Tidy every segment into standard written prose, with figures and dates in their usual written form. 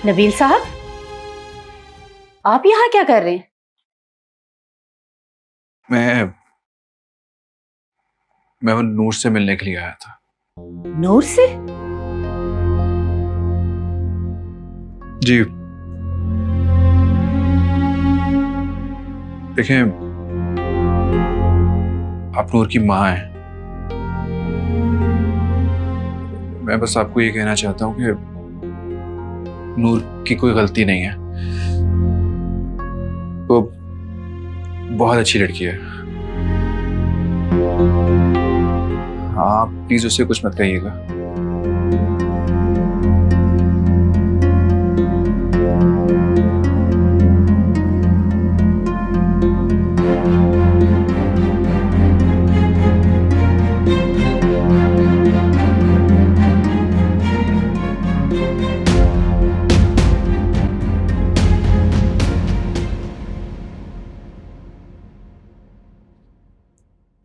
नबील साहब, आप यहाँ क्या कर रहे हैं? मैं वो नूर से मिलने के लिए आया था। नूर से? जी देखें, आप नूर की माँ हैं। मैं बस आपको ये कहना चाहता हूँ कि नूर की कोई गलती नहीं है। वो बहुत अच्छी लड़की है। हाँ, प्लीज उससे कुछ मत कहिएगा।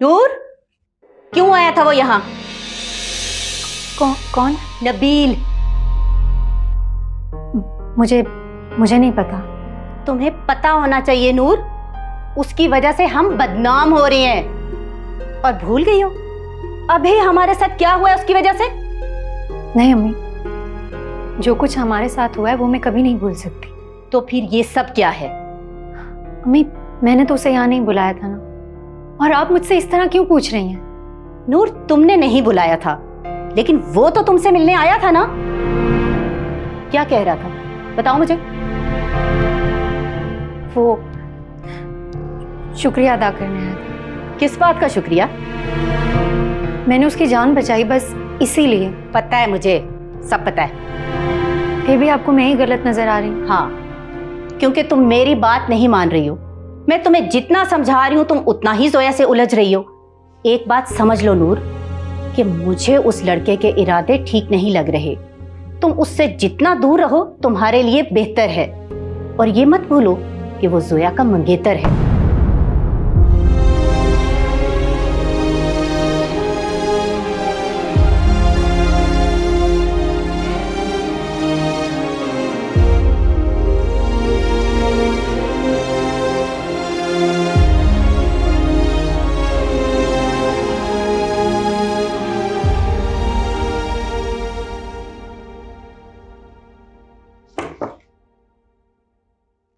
नूर, क्यों आया था वो यहाँ? कौन? नबील। मुझे नहीं पता। तुम्हें पता होना चाहिए नूर, उसकी वजह से हम बदनाम हो रहे हैं। और भूल गई हो अभी हमारे साथ क्या हुआ है उसकी वजह से? नहीं अम्मी, जो कुछ हमारे साथ हुआ है वो मैं कभी नहीं भूल सकती। तो फिर ये सब क्या है? अम्मी, मैंने तो उसे यहाँ नहीं बुलाया था ना, और आप मुझसे इस तरह क्यों पूछ रही हैं? नूर, तुमने नहीं बुलाया था, लेकिन वो तो तुमसे मिलने आया था ना। क्या कह रहा था, बताओ मुझे। वो शुक्रिया अदा करने आया था। किस बात का शुक्रिया? मैंने उसकी जान बचाई, बस इसीलिए। पता है मुझे, सब पता है। फिर भी आपको मैं ही गलत नजर आ रही हूँ? हाँ, क्योंकि तुम मेरी बात नहीं मान रही हो। मैं तुम्हें जितना समझा रही हूँ तुम उतना ही जोया से उलझ रही हो। एक बात समझ लो नूर, कि मुझे उस लड़के के इरादे ठीक नहीं लग रहे। तुम उससे जितना दूर रहो तुम्हारे लिए बेहतर है। और ये मत भूलो कि वो जोया का मंगेतर है।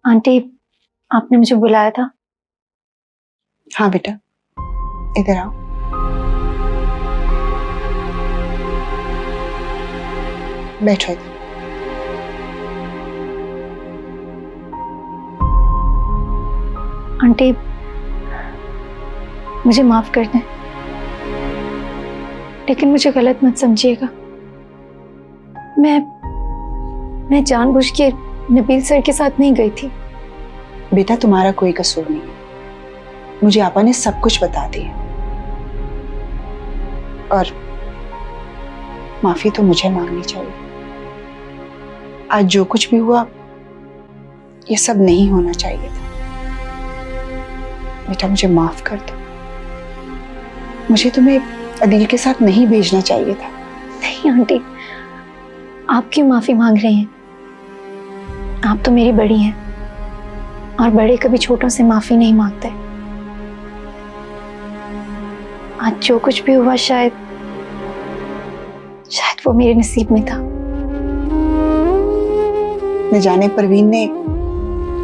आंटी, आपने मुझे बुलाया था? हाँ बेटा, इधर आओ। बैठो इधर। आंटी, मुझे माफ कर दें, लेकिन मुझे गलत मत समझिएगा। मैं जानबूझ के नबील सर के साथ नहीं गई थी। बेटा, तुम्हारा कोई कसूर नहीं है। मुझे आपा ने सब कुछ बता दिया, और माफी तो मुझे मांगनी चाहिए। आज जो कुछ भी हुआ, ये सब नहीं होना चाहिए था। बेटा, मुझे माफ कर दो। मुझे तुम्हें अदील के साथ नहीं भेजना चाहिए था। नहीं आंटी, आप क्यों माफी मांग रही हैं? आप तो मेरी बड़ी हैं, और बड़े कभी छोटों से माफी नहीं मांगते। आज जो कुछ भी हुआ शायद वो मेरे नसीब में था। न जाने परवीन ने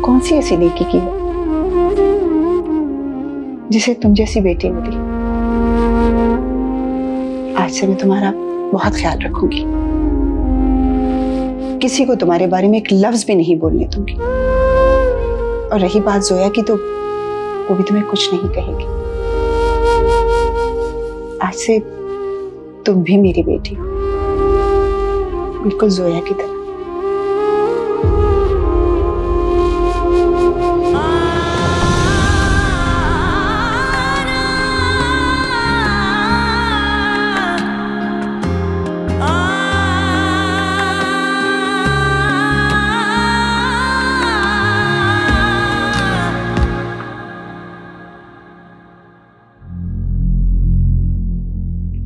कौन सी ऐसी नेकी की है जिसे तुम जैसी बेटी मिली। आज से मैं तुम्हारा बहुत ख्याल रखूंगी। किसी को तुम्हारे बारे में एक लफ्ज भी नहीं बोलने दूंगी। और रही बात जोया की, तो वो भी तुम्हें कुछ नहीं कहेगी। आज से तुम भी मेरी बेटी हो, बिल्कुल जोया की तरह।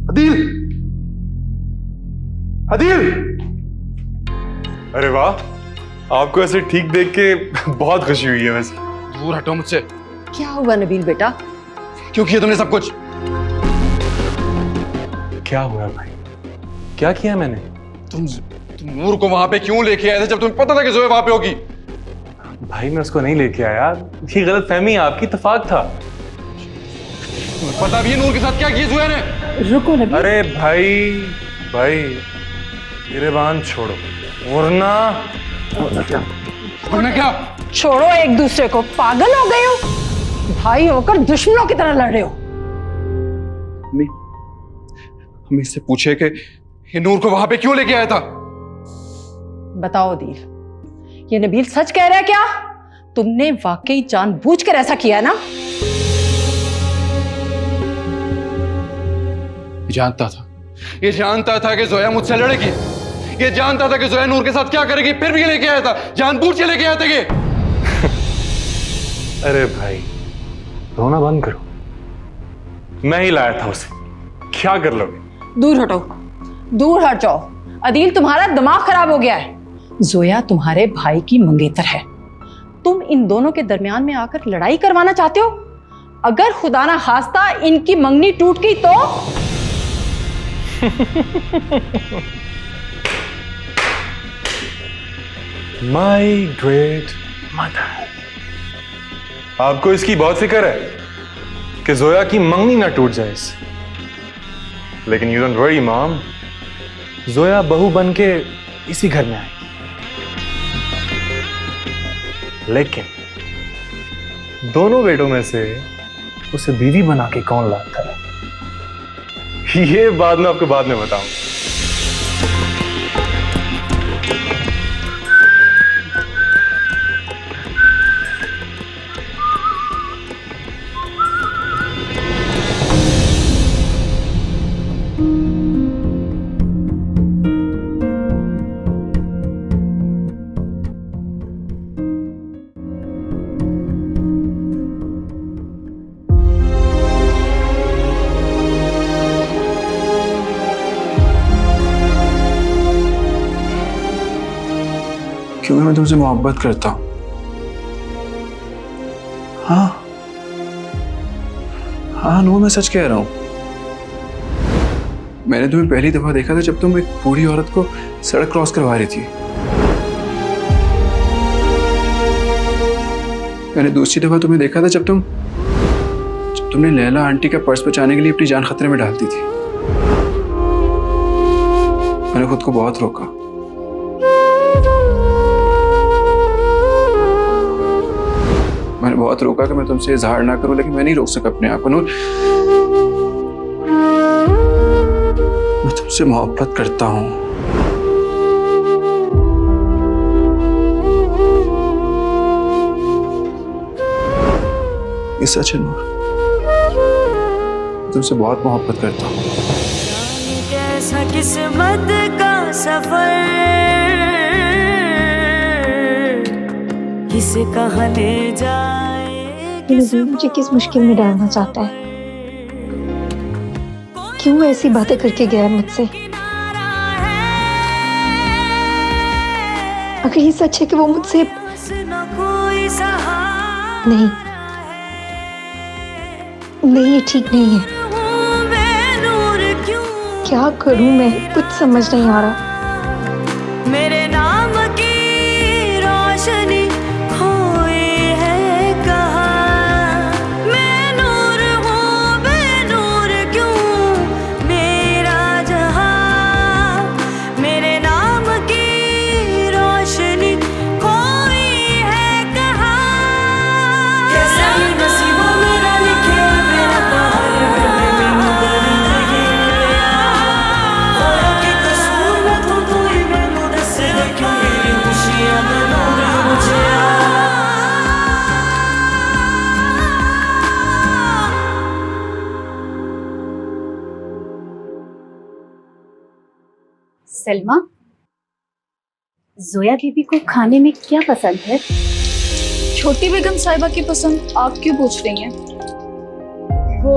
अदील, अदील! अरे वाह, आपको ऐसे ठीक देख के बहुत खुशी हुई है वैसे। दूर हटो मुझसे। क्या हुआ नबील बेटा? क्यों किया तुमने सब कुछ? क्या हुआ भाई? क्या किया मैंने? तुम नूर को वहां पे क्यों लेके आए थे जब तुम्हें पता था कि जोया वहां पे होगी? भाई मैं उसको नहीं लेके आया, ये गलत फहमी है आपकी, इत्तेफाक था। तुम्हें पता भी है नूर के साथ क्या किया जोया ने? रुको नबील। अरे भाई गिरेबान छोड़ो वरना क्या? छोड़ो एक दूसरे को, पागल हो गए हो? भाई होकर दुश्मनों की तरह लड़ रहे हो। हम इससे पूछे कि ये नूर को वहां पे क्यों लेके आया था? बताओ अदील, ये नबील सच कह रहा है क्या? तुमने वाकई जानबूझकर ऐसा किया ना? ये जानता था कि जोया मुझसे लड़ेगी। ये जानता था कि जोया नूर के साथ क्या करेगी, फिर भी लेके आया था। जानबूझ के लेके आए थे। अरे भाई रोना बंद करो, मैं ही लाया था उसे, क्या कर लोगे? दूर हटो, दूर हट जाओ। अदील तुम्हारा दिमाग खराब हो गया है। जोया तुम्हारे भाई की मंगेतर है। तुम इन दोनों के दरमियान में आकर लड़ाई करवाना चाहते हो? अगर खुदा ना खास्ता इनकी मंगनी टूट गई तो? माई ग्रेट मदर, आपको इसकी बहुत फिक्र है कि जोया की मंगनी ना टूट जाए इससे। लेकिन you don't worry mom, Zoya बहू बन के इसी घर में आएगी। लेकिन दोनों बेटों में से उसे बीवी बना के कौन लाता है, ये बात मैं आपको बाद में बताऊंगा। क्योंकि मैं तुमसे मोहब्बत करता हूं। हाँ नूर, मैं सच कह रहा हूं। मैंने तुम्हें पहली दफा देखा था जब तुम एक बूढ़ी औरत को सड़क क्रॉस करवा रही थी। मैंने दूसरी दफा तुम्हें देखा था जब तुमने लैला आंटी का पर्स बचाने के लिए अपनी जान खतरे में डालती थी। मैंने खुद को बहुत रोका। मैंने बहुत रोका कि मैं तुमसे इजहार ना करूं, लेकिन मैं नहीं रोक सका अपने आप को। नूर, मैं तुमसे मोहब्बत करता हूं। ये सच है नूर, मैं तुमसे बहुत मोहब्बत करता हूं। कैसा किस्मत का सफर, किसे कहाँ ले जाए, मुझे किस मुश्किल में डालना चाहता है? क्यों ऐसी बातें करके गया मुझसे? अगर ये सच है कि वो मुझसे नहीं, ये ठीक नहीं है। क्या करूं मैं, कुछ समझ नहीं आ रहा। मेरे नाम की रोशनी खोई है कहाँ, मैं नूर हूँ बेनूर क्यों मेरा जहां, मेरे नाम की रोशनी खोई है कहाँ। कैसा नसीबों मेरा लिखे मेरा पार मैंने दर्द गया, औरों के कसूर में तू ही मैनू दस दे क्यों मेरी खुशियां बनूर मुझे। सलमा, जोया बीबी को खाने में क्या पसंद है? छोटी बेगम साहिबा की पसंद आप क्यों पूछ रही हैं? वो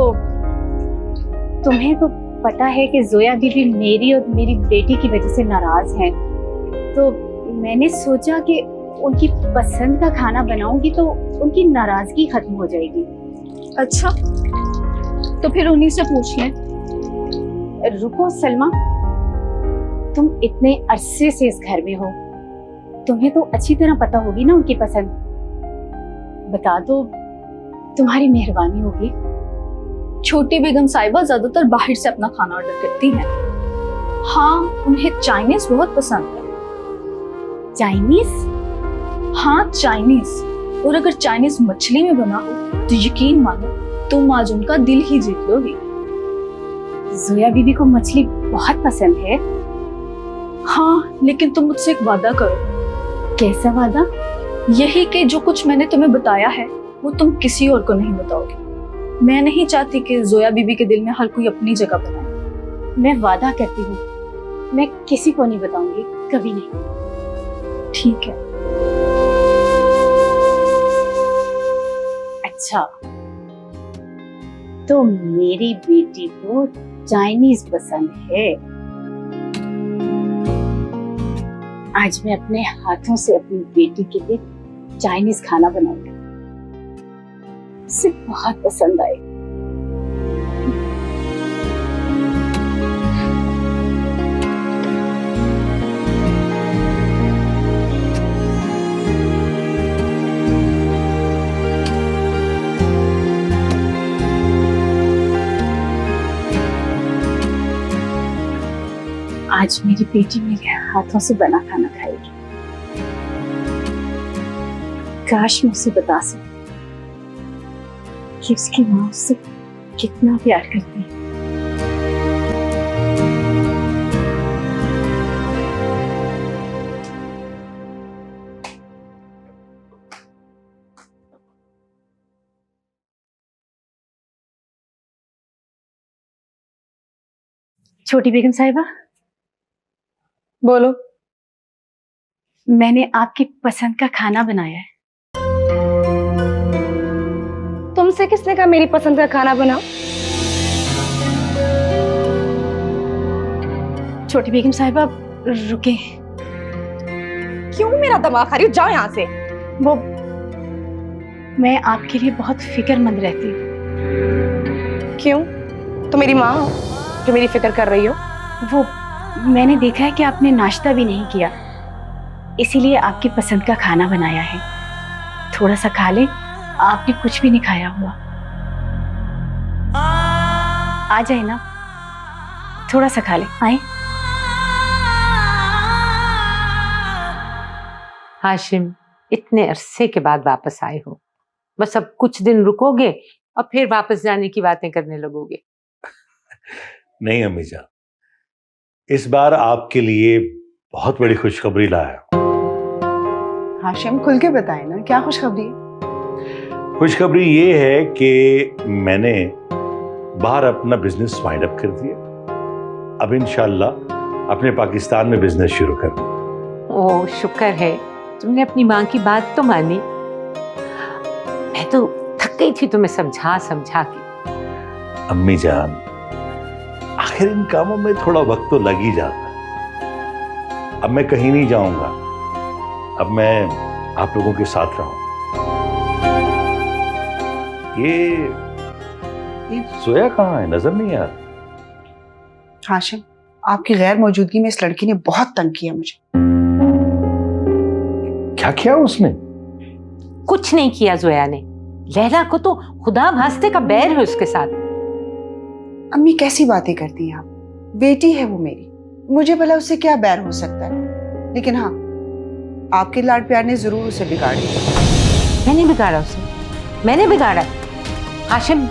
तुम्हें तो पता है कि जोया बीबी मेरी और मेरी बेटी की वजह से नाराज हैं, तो मैंने सोचा कि उनकी पसंद का खाना बनाऊंगी तो उनकी नाराजगी खत्म हो जाएगी। अच्छा, तो फिर उन्हीं से पूछ लें। रुको सलमा, तुम इतने अरसे से इस घर में हो, तुम्हें तो अच्छी तरह पता होगी ना उनकी पसंद। बता दो, तुम्हारी मेहरबानी होगी। छोटी बेगम साहिबा ज्यादातर बाहर से अपना खाना ऑर्डर करती हैं। हाँ, उन्हें चाइनीज बहुत पसंद है। चाइनीज? हाँ, चाइनीज। और अगर चाइनीज मछली में बना हो तो यकीन मानो तुम आज उनका दिल ही जीत लोगी। जोया बीबी को मछली बहुत पसंद है। हाँ, लेकिन तुम मुझसे एक वादा करो। कैसा वादा? यही कि जो कुछ मैंने तुम्हें बताया है वो तुम किसी और को नहीं बताओगे। मैं नहीं चाहती कि जोया बीबी के दिल में हर कोई अपनी जगह बनाए। मैं वादा करती हूँ, मैं किसी को नहीं बताऊंगी, कभी नहीं। ठीक है। अच्छा, तो मेरी बेटी को चाइनीज पसंद है। आज मैं अपने हाथों से अपनी बेटी के लिए चाइनीज खाना बनाऊंगी, उसे बहुत पसंद आए। आज मेरी बेटी मेरे हाथों से बना खाना खाएगी। काश मैं उसे बता सकूं कि उसकी माँ उससे कितना प्यार करती है। छोटी बेगम साहिबा, बोलो। मैंने आपकी पसंद का खाना बनाया है। तुमसे किसने कहा मेरी पसंद का खाना बनाओ? छोटी बेगम साहिबा रुके। क्यों मेरा दिमाग खा रही हो? जाओ यहाँ से। वो, मैं आपके लिए बहुत फिक्रमंद रहती हूँ। क्यों? तो मेरी माँ हो जो मेरी फिक्र कर रही हो? वो, मैंने देखा है कि आपने नाश्ता भी नहीं किया, इसीलिए आपकी पसंद का खाना बनाया है। थोड़ा सा खा ले, आपने कुछ भी नहीं खाया हुआ। आ जाए ना, थोड़ा सा खा ले। आए। हाशिम, इतने अरसे के बाद वापस आए हो, बस अब कुछ दिन रुकोगे और फिर वापस जाने की बातें करने लगोगे? नहीं अम्मी जान, इस बार आपके लिए बहुत बड़ी खुशखबरी लाया हूं। हाशिम, खुल के बताए ना, क्या खुशखबरी है? खुशखबरी ये है कि मैंने बाहर अपना बिजनेस वाइंड अप कर दिया। अब इंशाल्लाह अपने पाकिस्तान में बिजनेस शुरू कर। ओह, शुक्र है तुमने अपनी माँ की बात तो मानी। मैं तो थक गई थी तुम्हें समझा समझा के। अम्मी जान, आखिर इन कामों में थोड़ा वक्त तो लग ही जाता है। अब मैं कहीं नहीं जाऊंगा, अब मैं आप लोगों के साथ रहूं। ये जोया कहाँ है? नजर नहीं आ रही। हाशिम, आपकी गैर मौजूदगी में इस लड़की ने बहुत तंग किया मुझे। क्या किया उसने? कुछ नहीं किया जोया ने। लैला को तो खुदा भास्ते का बैर है उसके साथ। अम्मी कैसी बातें करती हैं आप? बेटी है वो मेरी, मुझे भला उससे क्या बैर हो सकता है? लेकिन हाँ, आपके लाड प्यार ने जरूर उसे बिगाड़ दिया। मैंने बिगाड़ा उसे? मैंने बिगाड़ा? हाशिम,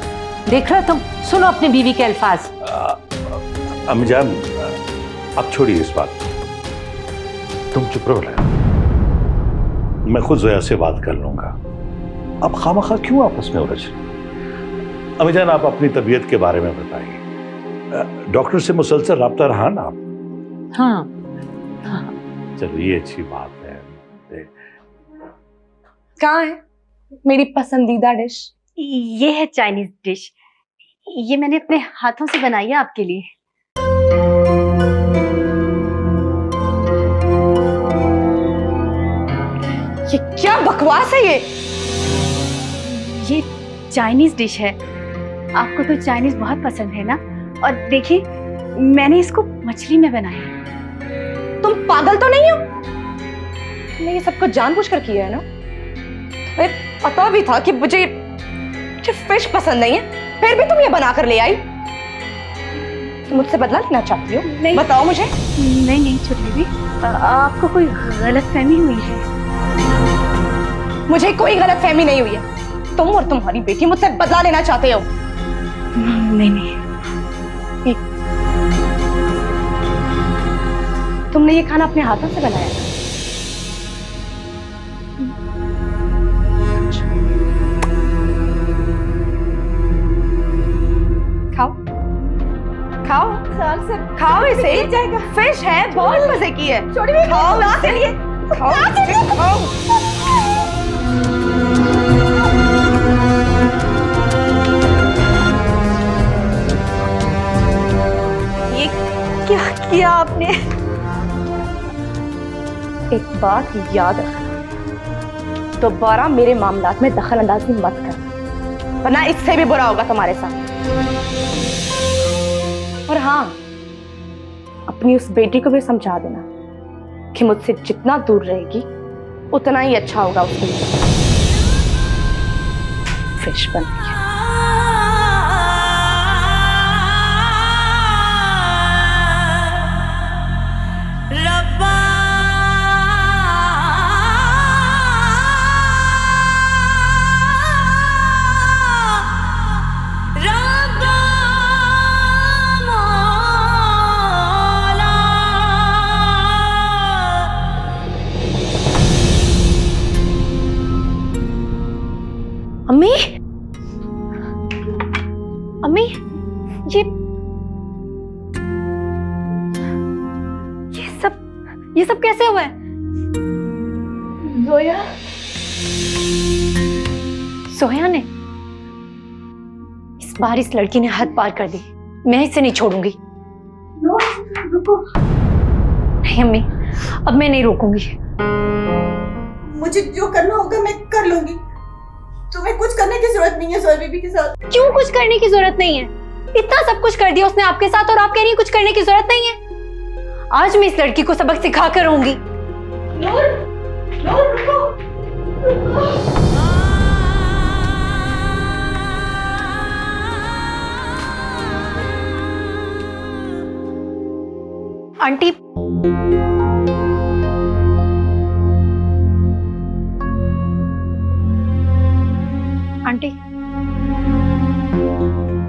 देख रहा तुम, सुनो अपनी बीवी के अल्फाज। अम्मी जान, अब छोड़िए इस बात को। तुम चुप रहो, मैं खुद जोया से बात कर लूंगा। अब खामखा क्यों आपस में उलझ रहे? अम्मी जान, आप अपनी तबीयत के बारे में बताइए। डॉक्टर से मुसलसल राब्ता रहा ना आप? हाँ, हाँ। चलो, ये अच्छी बात है। कहाँ है मेरी पसंदीदा डिश? ये है चाइनीज डिश, ये मैंने अपने हाथों से बनाई है आपके लिए। क्या बकवास है ये चाइनीज डिश है। आपको तो चाइनीज बहुत पसंद है ना। और देखिए, मैंने इसको मछली में बनाया है। तुम पागल तो नहीं हो? तुमने ये सब कुछ जानबूझकर किया है ना? तुम्हें पता भी था कि मुझे फिश पसंद नहीं है, फिर भी तुम ये बनाकर ले आई। तुम मुझसे बदला लेना चाहती हो? नहीं। बताओ मुझे। नहीं नहीं छोटी दीदी, आपको कोई गलतफहमी हुई है। मुझे कोई गलतफहमी नहीं हुई है। तुम और तुम्हारी बेटी मुझसे बदला लेना चाहते हो। नहीं नहीं, तुमने ये खाना अपने हाथों से बनाया था? खाओ खाओ खाओ इसे। फिश है, बहुत मजे की है। खाओ इसे। खाओ इसे, खाओ। ये क्या किया आपने? एक बात याद रखना, दोबारा मेरे मामलात में दखल अंदाजी मत कर, वरना इससे भी बुरा होगा तुम्हारे साथ। और हाँ, अपनी उस बेटी को भी समझा देना कि मुझसे जितना दूर रहेगी उतना ही अच्छा होगा उसके लिए। फिश बन गई है। अम्मी, अम्मी, ये सब कैसे हुआ है? सोया ने, इस बार इस लड़की ने हद पार कर दी। मैं इसे नहीं छोड़ूंगी। रुको। नहीं अम्मी, अब मैं नहीं रोकूंगी। मुझे जो करना होगा मैं कर लूंगी। तुम्हें कुछ करने की जरूरत नहीं है जोया बीबी के साथ। क्यों कुछ करने की जरूरत नहीं है? इतना सब कुछ कर दिया उसने आपके साथ और आप कह रही हैं कुछ करने की जरूरत नहीं है। आज मैं इस लड़की को सबक सिखा कर रहूंगी। नूर, रुको। आंटी, आंटी,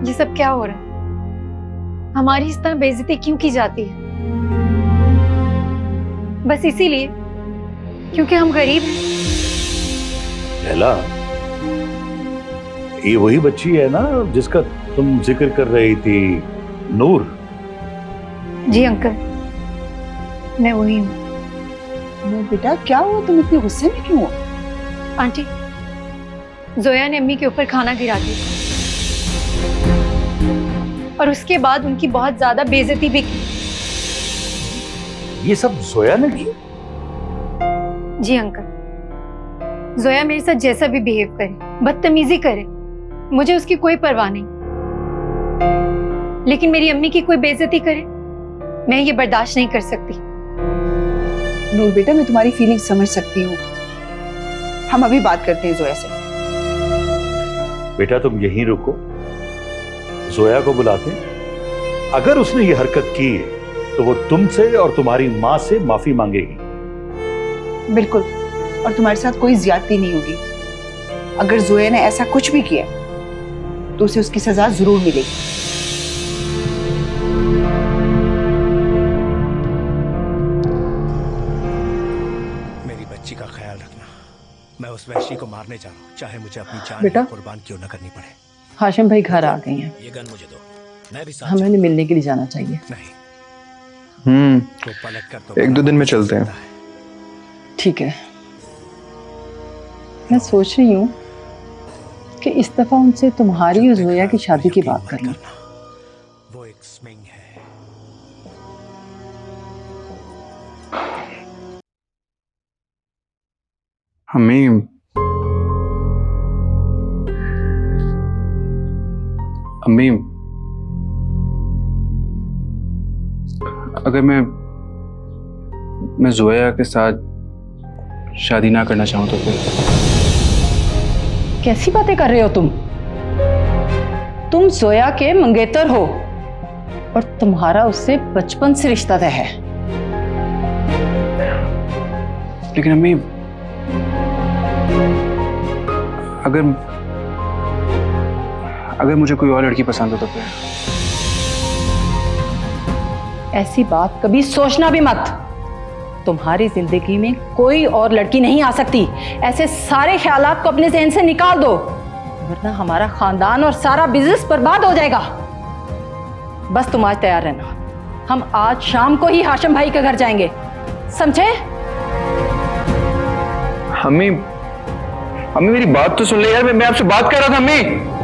ये सब क्या हो रहा है? हमारी इस तरह बेइज्जती क्यों की जाती है? बस इसीलिए क्योंकि हम गरीब हैं। लैला, ये वही बच्ची है ना जिसका तुम जिक्र कर रही थी, नूर? जी अंकल, मैं वही हूँ। नूर बेटा, क्या हुआ? तुम इतने गुस्से में क्यों हो? आंटी, जोया ने अम्मी के ऊपर खाना गिरा दिया और उसके बाद उनकी बहुत ज्यादा बेइज्जती भी की। ये सब जोया ने की? जी अंकल, जोया मेरे साथ जैसा भी बिहेव करे, बदतमीजी करे, मुझे उसकी कोई परवाह नहीं, लेकिन मेरी अम्मी की कोई बेइज्जती करे, मैं ये बर्दाश्त नहीं कर सकती। नूर बेटा, मैं तुम्हारी फीलिंग समझ सकती हूँ। हम अभी बात करते हैं जोया से। बेटा तुम यहीं रुको, जोया को बुलाते। अगर उसने ये हरकत की तो वो तुमसे और तुम्हारी माँ से माफी मांगेगी। बिल्कुल, और तुम्हारे साथ कोई ज्यादती नहीं होगी। अगर जोया ने ऐसा कुछ भी किया तो उसे उसकी सजा जरूर मिलेगी। मेरी बच्ची का ख्याल रखना। मैं उस वैश्य को मारने जा रहा हूँ, चाहे मुझे अपनी जान बेटा? कुर्बान क्यों न करनी पड़े। हाशिम भाई घर आ गए हैं। ये गन मुझे दो, मैं भी साथ हमें मिलने के लिए जाना चाहिए। नहीं तो पलट कर तो 1-2 दिन में चलते हैं। ठीक है, मैं सोच रही हूँ कि इस दफा उनसे तुम्हारी और जोया की शादी की बात करना। वो एक स्विंग है। अम्मी, अम्मी, अगर मैं जोया के साथ शादी ना करना चाहूँ तो फिर? कैसी बातें कर रहे हो तुम जोया के मंगेतर हो और तुम्हारा उससे बचपन से रिश्ता तय है। लेकिन अम्मी, अगर मुझे कोई और लड़की पसंद हो तो फिर? ऐसी बात कभी सोचना भी मत। तुम्हारी जिंदगी में कोई और लड़की नहीं आ सकती। ऐसे सारे ख्यालात को अपने ज़हन से निकाल दो, वरना हमारा खानदान और सारा बिजनेस बर्बाद हो जाएगा। बस तुम आज तैयार रहना, हम आज शाम को ही हाशिम भाई के घर जाएंगे, समझे? अम्मी, मेरी बात तो सुन ले यार, मैं आपसे बात कर रहा था अम्मी।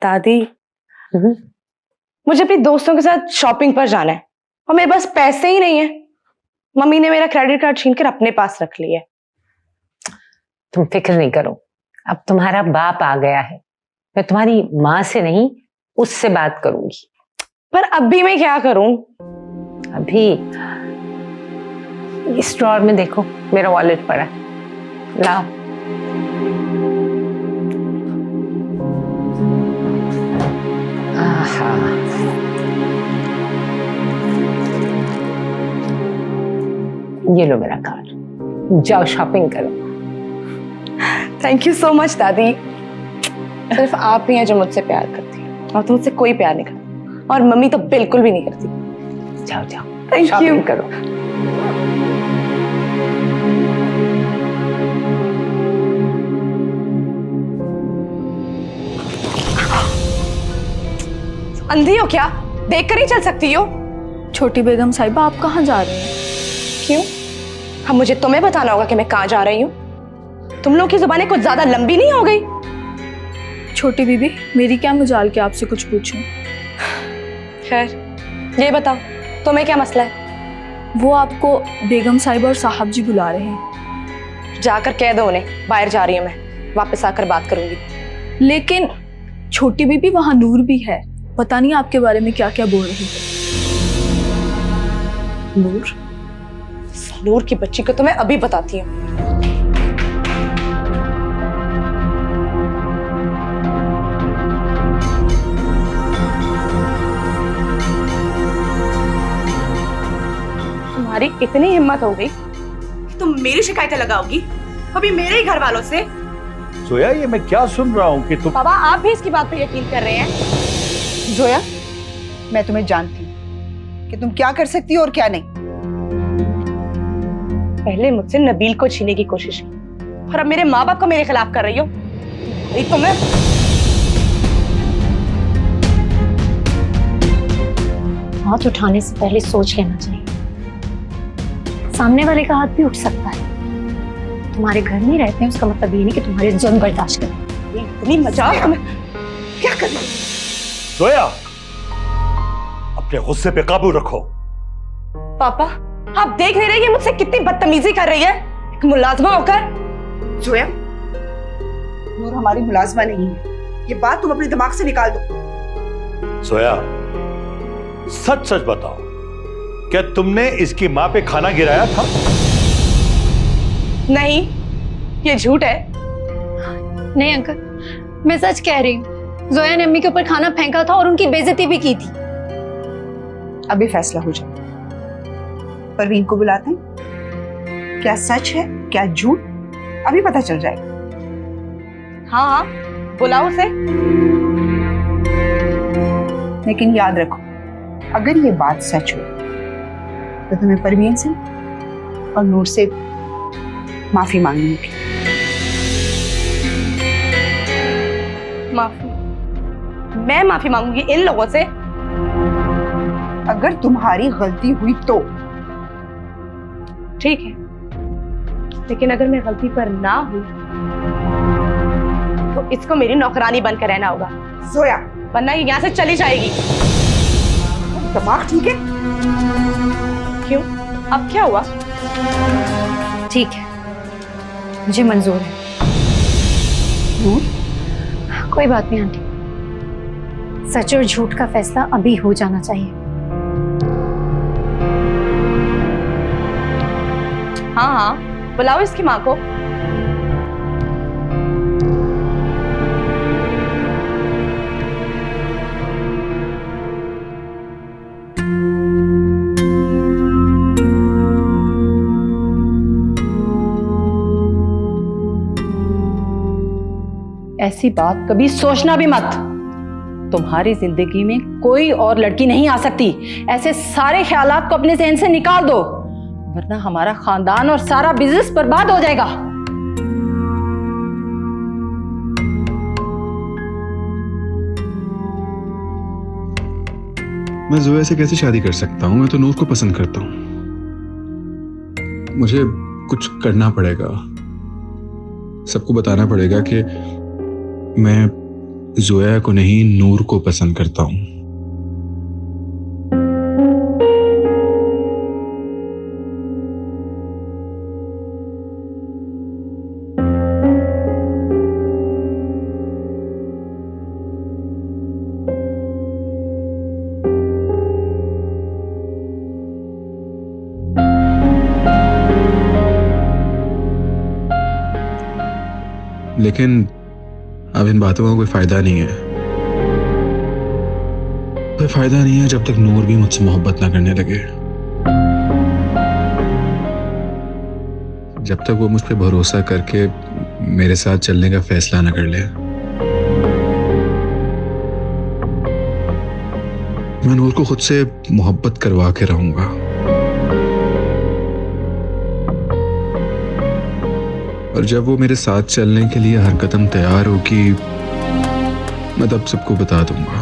दादी, मुझे अपने दोस्तों के साथ शॉपिंग पर जाना है और मेरे पास पैसे ही नहीं है। मम्मी ने मेरा क्रेडिट कार्ड छीन कर अपने पास रख लिया है। तुम फिक्र नहीं करो, अब तुम्हारा बाप आ गया है। मैं तुम्हारी माँ से नहीं, उससे बात करूंगी। पर अभी मैं क्या करूं? अभी इस ड्रॉअर में देखो, मेरा वॉलेट पड़ा है, लाओ। ये लो मेरा कार्ड, जाओ शॉपिंग करो। थैंक यू सो मच दादी। सिर्फ आप ही हैं जो मुझसे प्यार करती है और तुमसे कोई प्यार नहीं करता, और मम्मी तो बिल्कुल भी नहीं करती। जाओ जाओ, थैंक यू। शॉपिंग करो। अंधी हो क्या? देख कर ही चल सकती हो। छोटी बेगम साहिबा, आप कहाँ जा रही हैं? क्यों? अब मुझे तुम्हें बताना होगा कि मैं कहाँ जा रही हूँ? तुम लोग की जुबानें कुछ ज्यादा लंबी नहीं हो गई? छोटी बीबी, मेरी क्या मजाल के आपसे कुछ पूछूं? खैर, ये बताओ तुम्हें क्या मसला है? वो आपको बेगम साहिबा और साहब जी बुला रहे हैं। जाकर कह दो उन्हें बाहर जा रही हूँ मैं, वापस आकर बात करूंगी। लेकिन छोटी बीबी, वहां नूर भी है, पता नहीं आपके बारे में क्या क्या बोल रही है। नूर? नूर की बच्ची को तो मैं अभी बताती हूँ। तुम्हारी इतनी हिम्मत हो गई कि तुम मेरी शिकायतें लगाओगी, अभी मेरे ही घर वालों से? जोया, ये मैं क्या सुन रहा हूँ कि तुम... बाबा, आप भी इसकी बात पर यकीन कर रहे हैं? जोया, मैं तुम्हें जानती हूँ कि तुम क्या कर सकती हो और क्या नहीं। पहले मुझसे नबील को छीनने की कोशिश की, और अब मेरे माँ बाप को मेरे खिलाफ कर रही हो। तुम्हें हाथ उठाने से पहले सोच लेना चाहिए। सामने वाले का हाथ भी उठ सकता है। तुम्हारे घर में रहते हैं, उसका मतलब ये नहीं कि तुम्हारे जुल्म बर्दाश्त करें। इतनी मजाक तुम्हें क्या कर रही हो? जोया, अपने गुस्से पे काबू रखो। पापा, आप देख नहीं रहे ये मुझसे कितनी बदतमीजी कर रही है, एक मुलाजमा होकर? जोया, नूर हमारी मुलाजमा नहीं है, ये बात तुम अपने दिमाग से निकाल दो। जोया, सच सच बताओ, क्या तुमने इसकी माँ पे खाना गिराया था? नहीं, ये झूठ है। नहीं अंकल, मैं सच कह रही हूँ। जोया ने अम्मी के ऊपर खाना फेंका था और उनकी बेइज्जती भी की थी। अभी फैसला हो जाए। परवीन को बुलाते हैं, क्या सच है क्या झूठ अभी पता चल जाएगा। हाँ हाँ, बुलाओ उसे। लेकिन याद रखो, अगर ये बात सच हो तो तुम्हें परवीन से और नूर से माफी मांगनी होगी। माफी? मैं माफी मांगूंगी इन लोगों से? अगर तुम्हारी गलती हुई तो ठीक है, लेकिन अगर मैं गलती पर ना हुई तो इसको मेरी नौकरानी बनकर रहना होगा जोया, वरना ये यहाँ से चली जाएगी। दिमाग ठीक है? क्यों, अब क्या हुआ? ठीक है, मुझे मंजूर है। कोई बात नहीं आंटी, सच और झूठ का फैसला अभी हो जाना चाहिए। हाँ हाँ, बुलाओ इसकी माँ को। ऐसी बात कभी सोचना भी मत। तुम्हारी जिंदगी में कोई और लड़की नहीं आ सकती। ऐसे सारे ख्यालात को अपने जहन से निकाल दो, वरना हमारा खानदान और सारा बिजनेस बर्बाद हो जाएगा। मैं जोया से कैसे शादी कर सकता हूँ? मैं तो नूर को पसंद करता हूँ। मुझे कुछ करना पड़ेगा, सबको बताना पड़ेगा कि मैं जोया को नहीं नूर को पसंद करता हूँ। लेकिन अब इन बातों का कोई फायदा नहीं है। कोई फायदा नहीं है जब तक नूर भी मुझसे मोहब्बत ना करने लगे, जब तक वो मुझ पे भरोसा करके मेरे साथ चलने का फैसला ना कर ले। मैं नूर को खुद से मोहब्बत करवा के रहूंगा। और जब वो मेरे साथ चलने के लिए हर कदम तैयार होगी, मैं तब सबको बता दूंगा।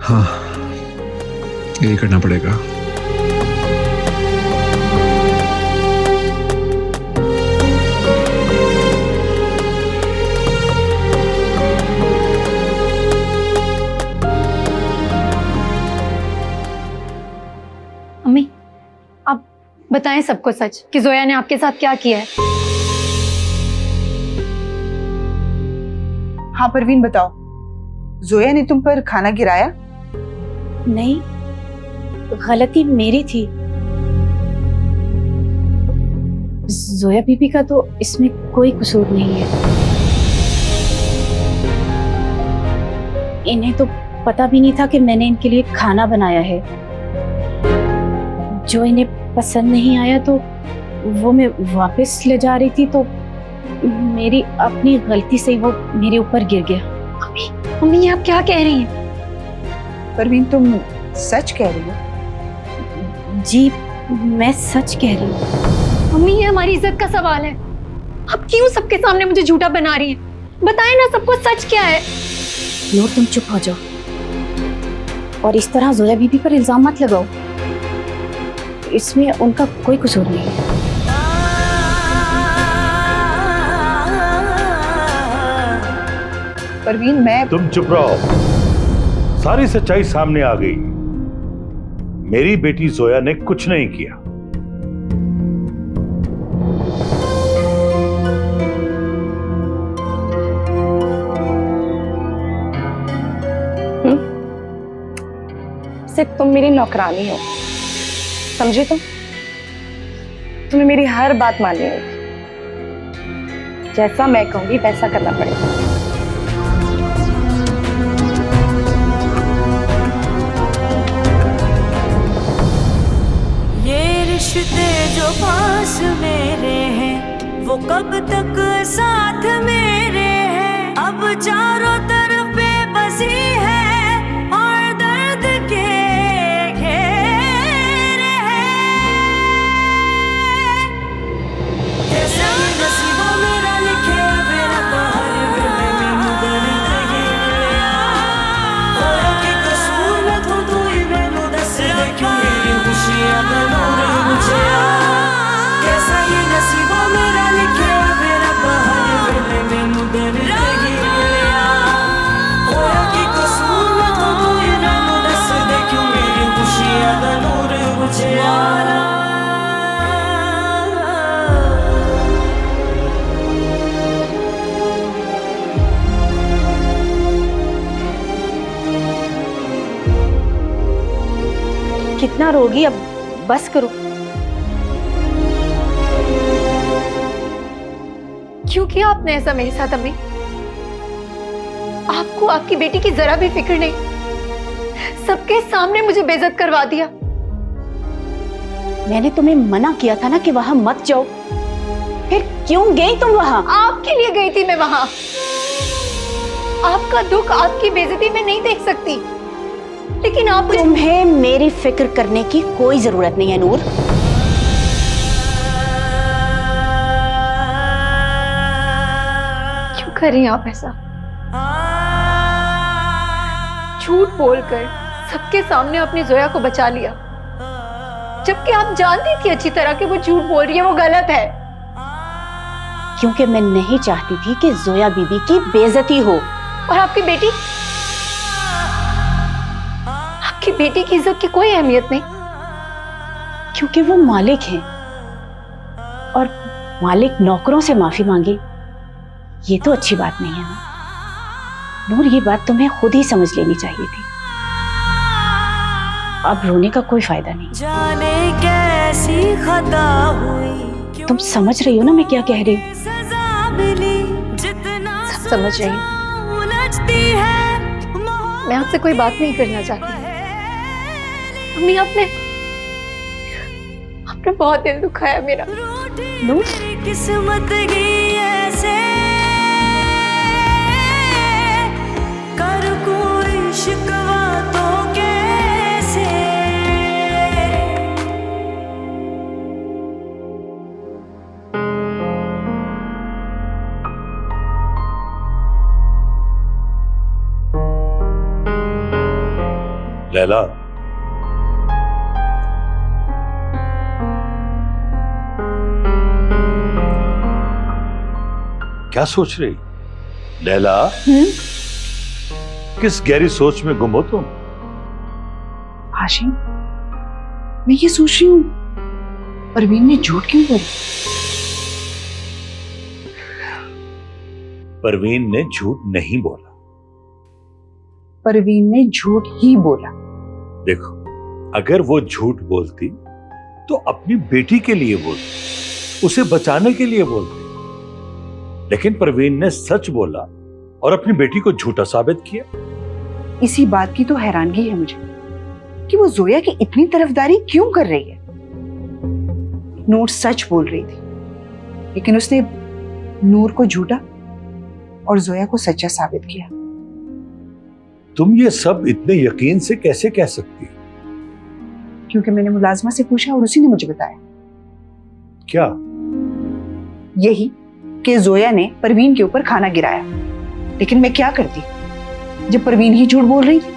हाँ, यही करना पड़ेगा। अम्मी, आप बताएं सबको सच कि जोया ने आपके साथ क्या किया है। हाँ परवीन, बताओ, जोया ने तुम पर खाना गिराया? नहीं, गलती मेरी थी। जोया बीबी का तो इसमें कोई कसूर नहीं है। इन्हें तो पता भी नहीं था कि मैंने इनके लिए खाना बनाया है। जो इन्हें पसंद नहीं आया तो वो मैं वापस ले जा रही थी, तो मेरी अपनी गलती से वो मेरे ऊपर गिर गया। मम्मी, ये आप क्या कह रही हैं? परवीन, तुम सच कह रही हो? जी, मैं सच कह रही हूँ। मम्मी, ये हमारी इज्जत का सवाल है। आप क्यों सबके सामने मुझे झूठा बना रही हैं? बताएं ना सबको सच क्या है। नूर, तुम चुप हो जाओ और इस तरह जोया बीबी पर इल्जाम मत लगाओ। इसमें उनका कोई कसूर नहीं है। परवीन, तुम चुप रहो। सारी सच्चाई सामने आ गई। मेरी बेटी जोया ने कुछ नहीं किया। सिर्फ तुम मेरी नौकरानी हो, समझे? तुम्हें मेरी हर बात माननी होगी। जैसा मैं कहूंगी वैसा करना पड़ेगा। ये रिश्ते जो पास मेरे हैं वो कब तक साथ मेरे हैं। अब चारों तरफ बेबसी है और दर्द के घेरे हैं। जैसे नसीबों मेरा लिखे मेरा तार कितना रोगी, अब बस करो। क्यों किया आपने ऐसा मेरे साथ अम्मी? आपको आपकी बेटी की जरा भी फिक्र नहीं। सबके सामने मुझे बेइज्जत करवा दिया। मैंने तुम्हें मना किया था ना कि वहां मत जाओ, फिर क्यों गई तुम वहां? आपके लिए गई थी मैं वहां। आपका दुख, आपकी बेइज्जती मैं नहीं देख सकती, लेकिन आप तुम्हें मेरी फिक्र करने की कोई जरूरत नहीं है नूर। क्यों कर रही हैं आप ऐसा? झूठ बोलकर सबके सामने अपनी जोया को बचा लिया, जबकि आप जानती थी अच्छी तरह कि वो झूठ बोल रही है, वो गलत है। क्योंकि मैं नहीं चाहती थी कि जोया बीबी की बेइज्जती हो। और आपकी बेटी की इज्जत की कोई अहमियत नहीं, क्योंकि वो मालिक हैं और मालिक नौकरों से माफी मांगे, ये तो अच्छी बात नहीं है ना नूर। ये बात तुम्हें खुद ही समझ लेनी चाहिए थी। अब रोने का कोई फायदा नहीं। जाने कैसी खता हुई, तुम समझ रही हो ना मैं क्या कह रही हूँ? सजा मिली जितना सब समझ रही हूँ। उलझती है मैं आपसे कोई बात नहीं करना चाहती। अम्मी, आपने बहुत दिल दुखाया मेरा। नूर, किस्मत ही ऐसे कर कोई शिकवा तो कैसे। लैला, क्या सोच रही लैला? किस गहरी सोच में गुम हो तुम? हाशिम, मैं ये सोच रही हूँ परवीन ने झूठ क्यों बोला? परवीन ने झूठ नहीं बोला। परवीन ने झूठ ही बोला। देखो, अगर वो झूठ बोलती तो अपनी बेटी के लिए बोलती, उसे बचाने के लिए बोलती, लेकिन परवीन ने सच बोला और अपनी बेटी को झूठा साबित किया। इसी बात की तो हैरानगी है मुझे कि वो जोया की इतनी तरफदारी क्यों कर रही है। नूर सच बोल रही थी, लेकिन उसने नूर को झूठा और जोया को सच्चा साबित किया। तुम ये सब इतने यकीन से कैसे कह सकती हो? क्योंकि मैंने मुलाजमा से पूछा और उसी ने मुझे बताया। क्या? यही कि जोया ने परवीन के ऊपर खाना गिराया, लेकिन मैं क्या करती जब परवीन ही झूठ बोल रही थी।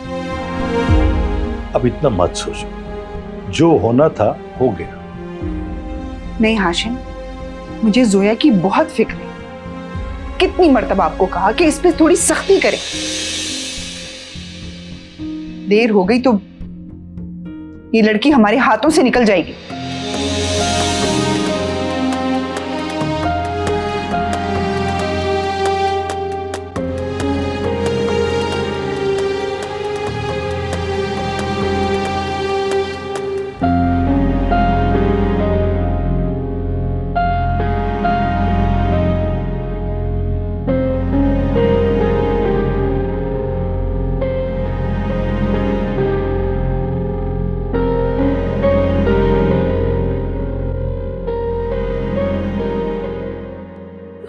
अब इतना मत सोचो, जो होना था हो गया। नहीं हाशिम, मुझे जोया की बहुत फिक्र है। कितनी मर्तबा आपको कहा कि इस पे थोड़ी सख्ती करें। देर हो गई तो ये लड़की हमारे हाथों से निकल जाएगी।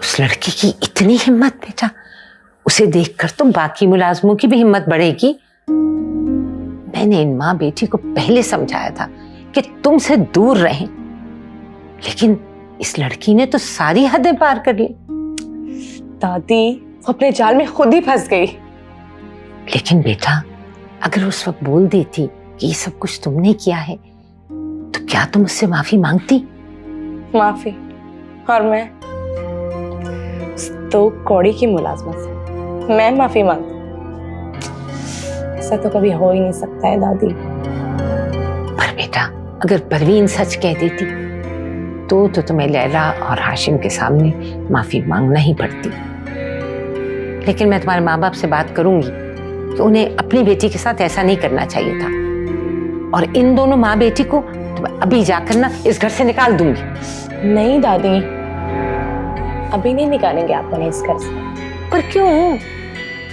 उस लड़की की इतनी हिम्मत बेटा, उसे देखकर तो बाकी मुलाजमों की भी हिम्मत बढ़ेगी। मैंने इन माँ बेटी को पहले समझाया था कि तुमसे दूर रहें, लेकिन इस लड़की ने तो सारी हदें पार कर ली। दादी, वो अपने जाल में खुद ही फंस गई। लेकिन बेटा, अगर उस वक्त बोल देती कि ये सब कुछ तुमने किया है, तो क्या तुम उससे माफी मांगती? माफी? और मैं तो कौड़ी की मुलाजमत से मैं माफी मांगती? ऐसा तो कभी हो ही नहीं सकता है दादी। पर बेटा, अगर परवीन सच कह देती तो तुम्हें लैला और हाशिम के सामने माफी मांगना ही पड़ती। लेकिन मैं तुम्हारे माँ बाप से बात करूंगी कि उन्हें अपनी बेटी के साथ ऐसा नहीं करना चाहिए था। और इन दोनों माँ बेटी को तो मैं अभी जाकर ना इस घर से निकाल दूंगी। नहीं दादी, अभी नहीं निकालेंगे आप उन्हें इस घर से। पर क्यों?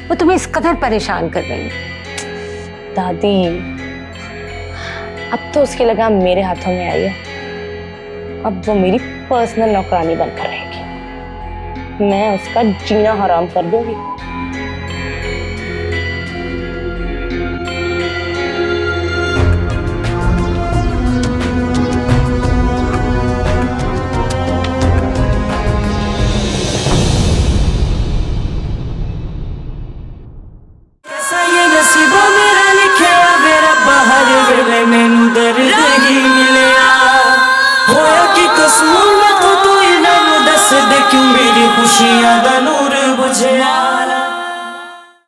वो तुम्हें इस कदर परेशान कर रही है। दादी, अब तो उसकी लगाम मेरे हाथों में आई है। अब वो मेरी पर्सनल नौकरानी बनकर रहेगी। मैं उसका जीना हराम कर दूंगी। कैसा ये नसीबा मेरा लिखा मेरा बाहर वेले मैनू दर्द ही मिलिया होया कि कसूर मैं तो तू इन्हां नू दस दे क्यों मेरी खुशियां दा